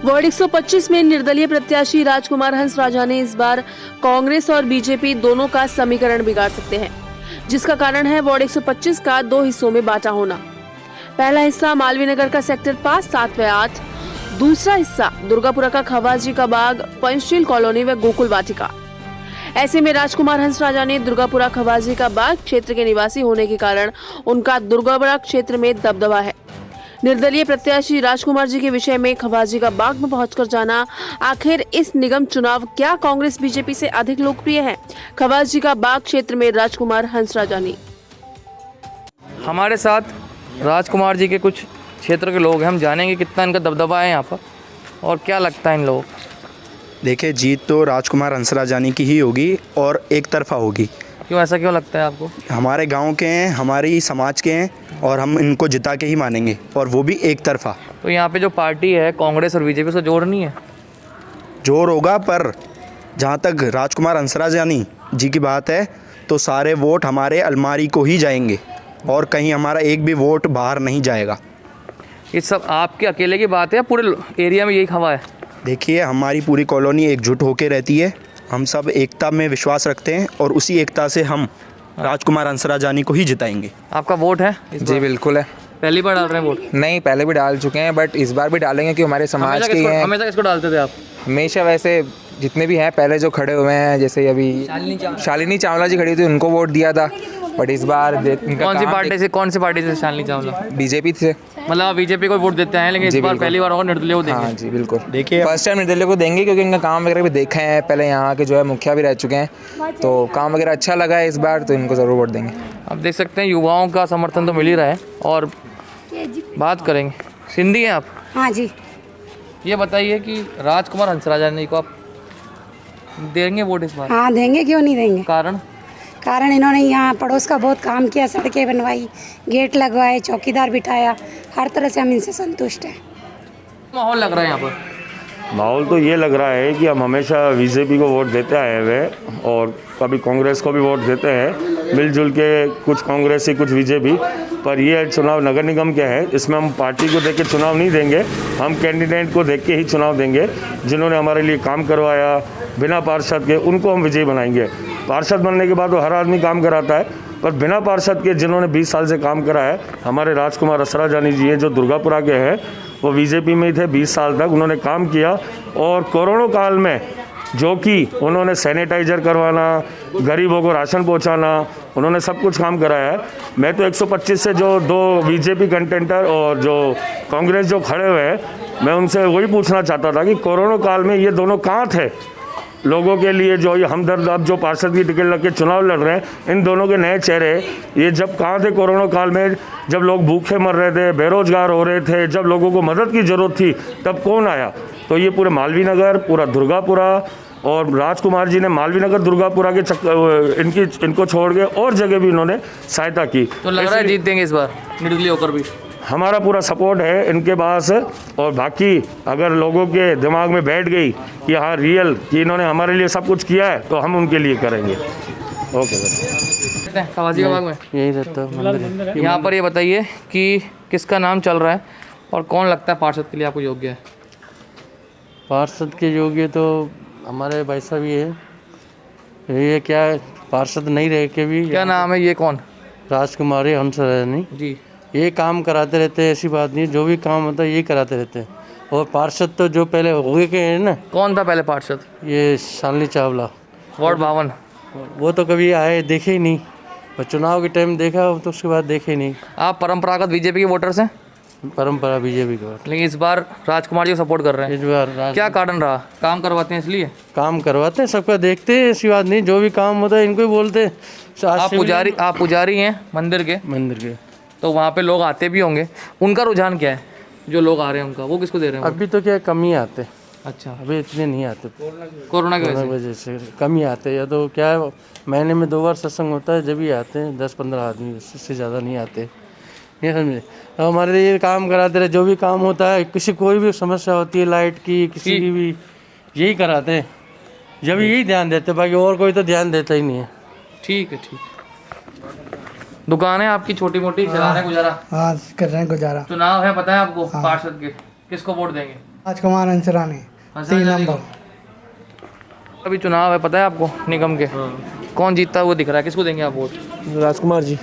Ward 125 में निर्दलीय प्रत्याशी राजकुमार हंसराजा ने इस बार कांग्रेस और बीजेपी दोनों का समीकरण बिगाड़ सकते हैं, जिसका कारण है वार्ड 125 का 2 हिस्सों में बांटा होना। पहला हिस्सा मालवीय नगर का सेक्टर 5, 7 व 8, दूसरा हिस्सा दुर्गापुरा का खवाजी का बाग, पंचशील कॉलोनी व गोकुल वाटिका। ऐसे में राजकुमार हंसराजा ने दुर्गापुरा खवाजी का बाग क्षेत्र के निवासी होने के कारण उनका दुर्गापुरा क्षेत्र में दबदबा है। निर्दलीय प्रत्याशी राजकुमार जी के विषय में खवाजी का बाग में पहुंचकर जाना, आखिर इस निगम चुनाव क्या कांग्रेस बीजेपी से अधिक लोकप्रिय है? खवाजी का बाग क्षेत्र में राजकुमार हंसराजा ने। हमारे साथ राजकुमार जी के कुछ क्षेत्र के लोग हैं, हम जानेंगे कितना इनका दबदबा है यहाँ पर और क्या लगता है इन लोगों को। देखिए, जीत तो राजकुमार हंसराजानी की ही होगी और एक तरफा होगी। क्यों, ऐसा क्यों लगता है आपको? हमारे गांव के हैं, हमारी समाज के हैं और हम इनको जिता के ही मानेंगे, और वो भी एक तरफा। तो यहाँ पे जो पार्टी है कांग्रेस और बीजेपी से जोर नहीं है? जोर होगा, पर जहाँ तक राजकुमार हंसराजानी जी की बात है तो सारे वोट हमारे अलमारी को ही जाएंगे और कहीं हमारा एक भी वोट बाहर नहीं जाएगा। ये सब आपके अकेले की बात है या पूरे एरिया में यही हवा है? देखिए, हमारी पूरी कॉलोनी एकजुट होकर रहती है, हम सब एकता में विश्वास रखते हैं और उसी एकता से हम राजकुमार हंसराजानी को ही जिताएंगे। आपका वोट है? जी बिल्कुल है। पहली बार डाल रहे हैं वोट? नहीं, पहले भी डाल चुके हैं, बट इस बार भी डालेंगे कि हमारे समाज के हैं। हमेशा किसको डालते थे आप? हमेशा वैसे जितने भी हैं पहले जो खड़े हुए हैं, जैसे अभी शालिनी चावला जी खड़ी थी, उनको वोट दिया था, बट इस बार कौन सी पार्टी से शालिनी चावला? बीजेपी से। मतलब बीजेपी को वोट देते हैं, लेकिन इस बार पहली बार होगा निर्दलीय को देंगे? हाँ जी बिल्कुल। देखिए, फर्स्ट टाइम निर्दलीय को देंगे क्योंकि इनका काम वगैरह भी देखा है, पहले यहाँ के जो है मुखिया भी रह चुके हैं, तो काम वगैरह अच्छा लगा है इस बार, तो इनको ज़रूर वोट देंगे। आप देख सकते हैं युवाओं का समर्थन तो मिल ही रहा है। और बात करेंगे, सिंधी हैं आप? हाँ जी। ये बताइए कि राजकुमार हंसराजानी को आप देंगे वोट इस बार? हाँ देंगे, क्यों नहीं देंगे। कारण इन्होंने यहाँ पड़ोस का बहुत काम किया, सड़कें बनवाई, गेट लगवाए, चौकीदार बिठाया, हर तरह से हम इनसे संतुष्ट हैं। माहौल लग रहा है यहाँ पर? माहौल तो ये लग रहा है कि हम हमेशा बीजेपी को वोट देते आए हुए और कभी कांग्रेस को भी वोट देते हैं, मिलजुल के, कुछ कांग्रेसी कुछ बीजेपी। पर ये चुनाव नगर निगम के है, इसमें हम पार्टी को देख के चुनाव नहीं देंगे, हम कैंडिडेट को देख के ही चुनाव देंगे। जिन्होंने हमारे लिए काम करवाया बिना पार्षद के, उनको हम विजयी बनाएंगे। पार्षद बनने के बाद तो हर आदमी काम कराता है, पर बिना पार्षद के जिन्होंने 20 साल से काम करा है, हमारे राजकुमार हंसराजानी जी हैं जो दुर्गापुरा के हैं, वो बीजेपी में ही थे 20 साल तक, उन्होंने काम किया। और कोरोना काल में जो कि उन्होंने सैनिटाइजर करवाना, गरीबों को राशन पहुंचाना, उन्होंने सब कुछ काम कराया है। मैं तो 125 से जो 2 बीजेपी कंटेंटर और जो कांग्रेस जो खड़े हुए हैं, मैं उनसे वही पूछना चाहता था कि कोरोना काल में ये दोनों कहाँ थे लोगों के लिए, जो ये हमदर्द अब जो पार्षद की टिकट लग के चुनाव लड़ रहे हैं, इन दोनों के नए चेहरे, ये जब कहाँ थे कोरोना काल में, जब लोग भूखे मर रहे थे, बेरोजगार हो रहे थे, जब लोगों को मदद की ज़रूरत थी, तब कौन आया? तो ये पूरे मालवीय नगर, पूरा दुर्गापुरा, और राजकुमार जी ने मालवीय नगर दुर्गापुरा के इनको छोड़ के और जगह भी इन्होंने सहायता की। तो लग रहा है जीत देंगे इस बार निर्दलीय होकर भी? हमारा पूरा सपोर्ट है इनके पास। और बाकी अगर लोगों के दिमाग में बैठ गई कि हाँ रियल कि इन्होंने हमारे लिए सब कुछ किया है, तो हम उनके लिए करेंगे। Okay sir. खवाजी का बाग में यही रहता है। यहाँ पर ये बताइए कि किसका नाम चल रहा है और कौन लगता है पार्षद के लिए आपको योग्य है? पार्षद के योग्य तो हमारे भाई साहब ही है। ये क्या पार्षद नहीं रह के भी, क्या नाम है ये? कौन? राजकुमार हंसराजानी जी। ये काम कराते रहते हैं, ऐसी बात नहीं, जो भी काम होता है ये कराते रहते हैं। और पार्षद तो जो पहले हो गए के हैं ना। कौन था पहले पार्षद? ये शालिनी चावला, वार्ड 52। वो तो कभी आए देखे ही नहीं, और चुनाव के टाइम देखा तो उसके बाद देखे ही नहीं। आप परंपरागत बीजेपी के वोटर्स हैं? परंपरा बीजेपी का, लेकिन इस बार राजकुमार जी को सपोर्ट कर रहे हैं। इस बार क्या कारण रहा? काम करवाते हैं इसलिए? काम करवाते हैं, सबका देखते हैं, ऐसी बात नहीं, जो भी काम होता है इनको ही बोलते हैं। आप पुजारी हैं मंदिर के, तो वहाँ पे लोग आते भी होंगे, उनका रुझान क्या है? जो लोग आ रहे हैं उनका, वो किसको दे रहे हैं? अभी तो क्या कम ही आते। अच्छा, अभी इतने नहीं आते, कोरोना की वजह से कम ही आते। या तो क्या है, महीने में 2 बार सत्संग होता है, जब ही आते हैं 10-15 आदमी, इससे ज़्यादा नहीं आते। ये समझे, तो हमारे लिए काम कराते रहे, जो भी काम होता है, किसी कोई भी समस्या होती है लाइट की, किसी की भी, यही कराते हैं, जब यही ध्यान देते, बाकी और कोई तो ध्यान देता ही नहीं है। ठीक है। दुकान है आपकी छोटी मोटी, चला रहे हैं गुजारा? हाँ कर रहे हैं गुजारा। चुनाव है, पता है आपको? पार्षद के किसको वोट देंगे? राजकुमार अंसरानी 3 नंबर। अभी चुनाव है, पता है आपको निगम के? कौन जीतता हुआ दिख रहा है? किसको देंगे आप वोट? राजकुमार जी,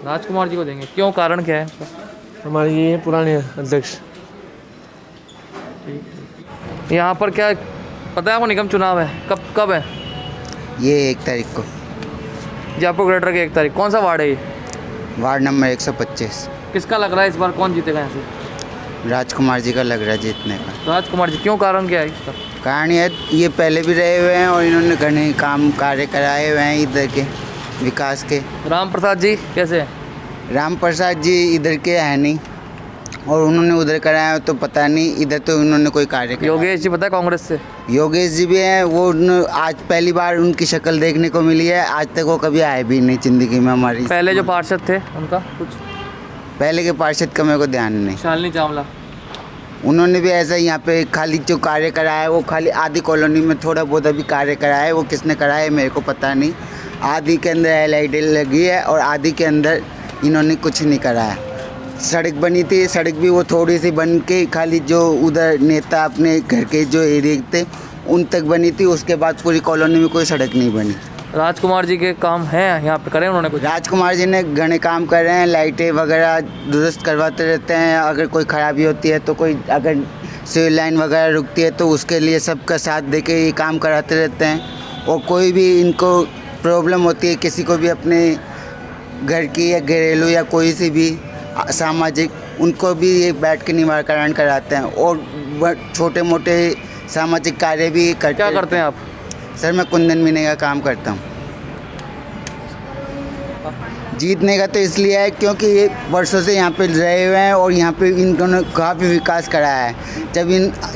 राजकुमार जी को देंगे। क्यों, कारण क्या है? हमारे ये पुराने अध्यक्ष। यहाँ पर क्या पता है आपको, निगम चुनाव है, कब है? ये 1 तारीख को। जयपुर ग्रेटर के 1 तारीख। कौन सा वार्ड है ये? Ward number 125। किसका लग रहा है इस बार कौन जीतेगा यहाँ से? राजकुमार जी का लग रहा है जीतने का। राजकुमार जी, क्यों, कारण क्या है इसका? कारण ये पहले भी रहे हुए हैं और इन्होंने घने काम कार्य कराए हुए हैं इधर के विकास के। राम प्रसाद जी कैसे हैं? राम प्रसाद जी इधर के हैं नहीं, और उन्होंने उधर कराया तो पता नहीं, इधर तो उन्होंने कोई कार्य कराया। योगेश जी पता है कांग्रेस से? योगेश जी भी हैं, वो आज पहली बार उनकी शक्ल देखने को मिली है। आज तक वो कभी आए भी नहीं ज़िंदगी में हमारी। पहले जो पार्षद थे उनका कुछ? पहले के पार्षद का मेरे को ध्यान नहीं। शालिनी चावला, उन्होंने भी ऐसा यहाँ पे खाली जो कार्य कराया है वो खाली आदि कॉलोनी में थोड़ा बहुत अभी कार्य कराया है। वो किसने कराया है मेरे को पता नहीं। आदि के अंदर LED लगी है और आदि के अंदर इन्होंने कुछ नहीं कराया। सड़क बनी थी, सड़क भी वो थोड़ी सी बन के खाली जो उधर नेता अपने घर के जो एरिया थे उन तक बनी थी, उसके बाद पूरी कॉलोनी में कोई सड़क नहीं बनी। राजकुमार जी के काम हैं यहाँ पे, करे उन्होंने कुछ? राजकुमार जी ने घने काम कर रहे हैं, लाइटें वगैरह दुरुस्त करवाते रहते हैं। अगर कोई ख़राबी होती है तो कोई अगर सिविल लाइन वगैरह रुकती है तो उसके लिए सबका साथ दे के ये काम कराते रहते हैं। और कोई भी इनको प्रॉब्लम होती है किसी को भी अपने घर की या घरेलू या कोई सी भी सामाजिक, उनको भी ये बैठ के निवारण कराते हैं। और छोटे मोटे सामाजिक कार्य भी करते। क्या करते हैं आप? सर मैं कुंदन मीने का काम करता हूँ। जीतने का तो इसलिए है क्योंकि ये वर्षों से यहाँ पे रहे हुए हैं और यहाँ पे इन्होंने काफ़ी विकास कराया है। जब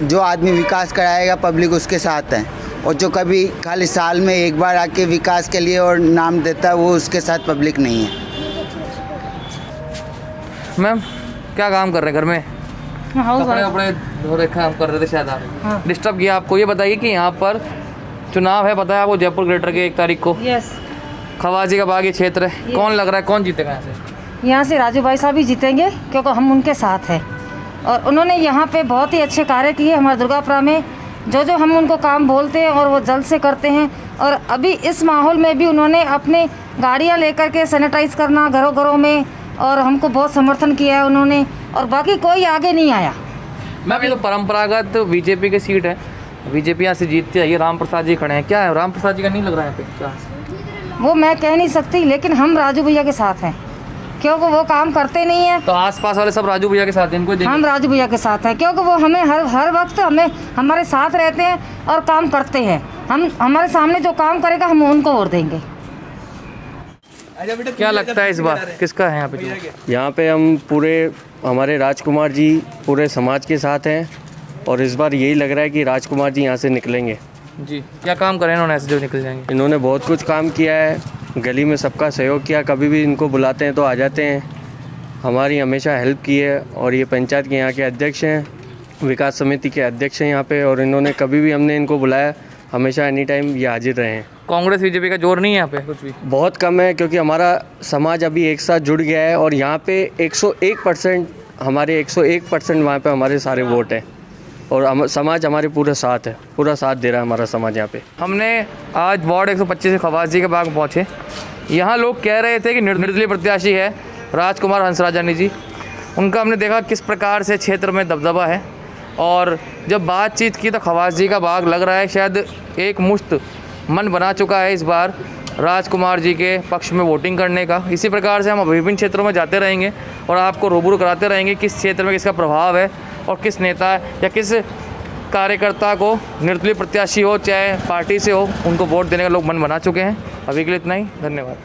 जो आदमी विकास कराएगा पब्लिक उसके साथ है, और जो कभी खाली साल में एक बार आके विकास के लिए और नाम देता है वो उसके साथ पब्लिक नहीं है। मैम क्या काम कर रहे हैं घर में? कपड़े कपड़े धो रहे काम कर रहे थे शायद आप। डिस्टर्ब किया आपको? ये बताइए कि यहाँ पर चुनाव है, पता है आपको, जयपुर ग्रेटर के 1 तारीख को? यस। खवाजी का बाग ये क्षेत्र है, कौन लग रहा है कौन जीतेगा यहाँ से? यहाँ से राजू भाई साहब ही जीतेंगे क्योंकि हम उनके साथ हैं और उन्होंने यहाँ पे बहुत ही अच्छे कार्य किए हमारे दुर्गापुरा में। जो हम उनको काम बोलते हैं और वो जल्द से करते हैं। और अभी इस माहौल में भी उन्होंने अपने गाड़ियाँ लेकर के सैनिटाइज करना घरों घरों में, और हमको बहुत समर्थन किया है उन्होंने, और बाकी कोई आगे नहीं आया। मैम ये तो परंपरागत बीजेपी की सीट है, बीजेपी यहाँ से जीतती है। ये राम प्रसाद जी खड़े हैं, क्या है राम प्रसाद जी का नहीं लग रहा है यहाँ पे चांस? वो मैं कह नहीं सकती, लेकिन हम राजू भैया के साथ हैं क्योंकि वो काम करते नहीं है। तो आसपास वाले सब राजू भैया के साथ हैं, इनको देंगे? हम राजू भैया के साथ हैं क्योंकि वो हमें हर वक्त हमारे साथ रहते हैं और काम करते हैं। हम हमारे सामने जो काम करेगा हम उनको वोट देंगे। क्या लगता है इस बार किसका है यहाँ पे? यहाँ पे हम पूरे हमारे राजकुमार जी पूरे समाज के साथ हैं और इस बार यही लग रहा है कि राजकुमार जी यहाँ से निकलेंगे। जी, क्या काम करें इन्होंने ऐसे जो निकल जाएंगे? इन्होंने बहुत कुछ काम किया है, गली में सबका सहयोग किया, कभी भी इनको बुलाते हैं तो आ जाते हैं, हमारी हमेशा हेल्प की है। और ये पंचायत के यहाँ के अध्यक्ष हैं, विकास समिति के अध्यक्ष हैं यहाँ पे, और इन्होंने कभी भी हमने इनको बुलाया हमेशा एनी टाइम ये हाजिर रहे हैं। कांग्रेस बीजेपी का जोर नहीं है यहाँ पे कुछ भी? बहुत कम है क्योंकि हमारा समाज अभी एक साथ जुड़ गया है और यहाँ पे 101% हमारे 101% वहाँ पे हमारे सारे वोट हैं और समाज हमारे पूरा साथ है, पूरा साथ दे रहा है हमारा समाज यहाँ पे। हमने आज वार्ड 125 से खवाजी के बाग पहुँचे। यहाँ लोग कह रहे थे कि निर्दलीय प्रत्याशी है राजकुमार हंसराजानी जी, उनका हमने देखा किस प्रकार से क्षेत्र में दबदबा है। और जब बातचीत की तो खवाजी का बाग लग रहा है शायद एक मुश्त मन बना चुका है इस बार राजकुमार जी के पक्ष में वोटिंग करने का। इसी प्रकार से हम विभिन्न क्षेत्रों में जाते रहेंगे और आपको रूबरू कराते रहेंगे किस क्षेत्र में किसका प्रभाव है और किस नेता या किस कार्यकर्ता को निर्दलीय प्रत्याशी हो चाहे पार्टी से हो उनको वोट देने का लोग मन बना चुके हैं। अभी के लिए इतना ही, धन्यवाद।